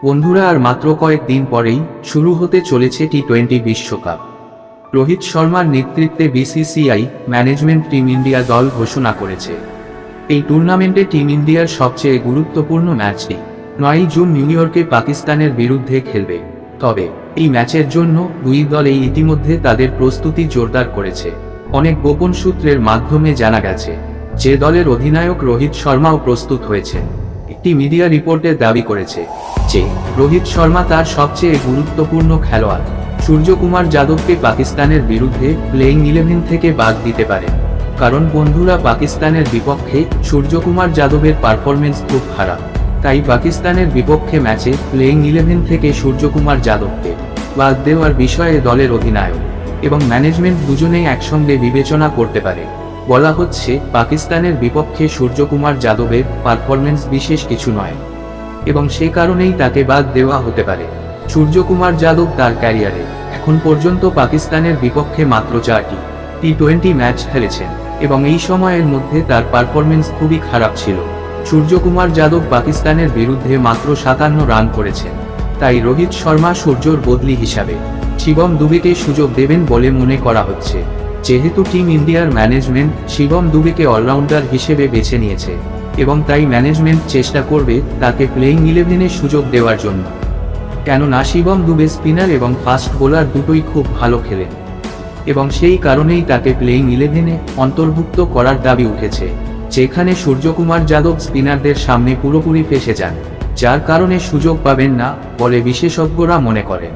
বন্ধুরা, আর মাত্র কয়েকদিন পরেই শুরু হতে চলেছে টি-20 বিশ্বকাপ। রোহিত শর্মার নেতৃত্বে বিসিসিআই ম্যানেজমেন্ট টিম ইন্ডিয়া দল ঘোষণা করেছে এই টুর্নামেন্টে টিম ইন্ডিয়ার সবচেয়ে গুরুত্বপূর্ণ ম্যাচটি 9 জুন নিউ ইয়র্কে পাকিস্তানের বিরুদ্ধে খেলবে। তবে এই ম্যাচের জন্য দুই দলই ইতিমধ্যে তাদের প্রস্তুতি জোরদার করেছে। অনেক গোপন সূত্রের মাধ্যমে জানা গেছে যে দলের অধিনায়ক রোহিত শর্মাও প্রস্তুত হয়েছে। একটি মিডিয়া রিপোর্টে দাবি করেছে যে রোহিত শর্মা তার সবচেয়ে গুরুত্বপূর্ণ খেলোয়াড় সূর্যকুমার যাদবকে পাকিস্তানের বিরুদ্ধে প্লেইং 11 থেকে বাদ দিতে পারে। কারণ বন্ধুরা, পাকিস্তানের বিপক্ষে সূর্যকুমার যাদবের পারফরমেন্স খুব খারাপ, তাই পাকিস্তানের বিপক্ষে ম্যাচে প্লেইং 11 থেকে সূর্যকুমার যাদবকে বাদ দেওয়ার বিষয়ে দলের অধিনায়ক এবং ম্যানেজমেন্ট দুজনেই একসঙ্গে বিবেচনা করতে পারে। বলা হচ্ছে পাকিস্তানের বিপক্ষে সূর্যকুমার যাদবের পারফরমেন্স বিশেষ কিছু নয় এবং সে কারণেই তাকে বাদ দেওয়া হতে পারে। সূর্যকুমার যাদব তার ক্যারিয়ারে এখন পর্যন্ত পাকিস্তানের বিপক্ষে মাত্র 4টি টি-20 ম্যাচ খেলেছেন এবং এই সময়ের মধ্যে তার পারফরমেন্স খুবই খারাপ ছিল। সূর্যকুমার যাদব পাকিস্তানের বিরুদ্ধে মাত্র 57 রান করেছেন। তাই রোহিত শর্মা সূর্যর বদলি হিসাবে শিবম দুবেকে সুযোগ দেবেন বলে মনে করা হচ্ছে। যেহেতু টিম ইন্ডিয়ার ম্যানেজমেন্ট শিবম দুবেকে অলরাউন্ডার হিসেবে বেছে নিয়েছে এবং তাই ম্যানেজমেন্ট চেষ্টা করবে তাকে প্লেইং 11-এ সুযোগ দেওয়ার জন্য। কেননা শিবম দুবে স্পিনার এবং ফাস্ট বোলার দুটোই খুব ভালো খেলেন এবং সেই কারণেই তাকে প্লেইং 11-এ অন্তর্ভুক্ত করার দাবি উঠেছে, যেখানে সূর্যকুমার যাদব স্পিনারদের সামনে পুরোপুরি ফেঁসে যান, যার কারণে সুযোগ পাবেন না বলে বিশেষজ্ঞরা মনে করেন।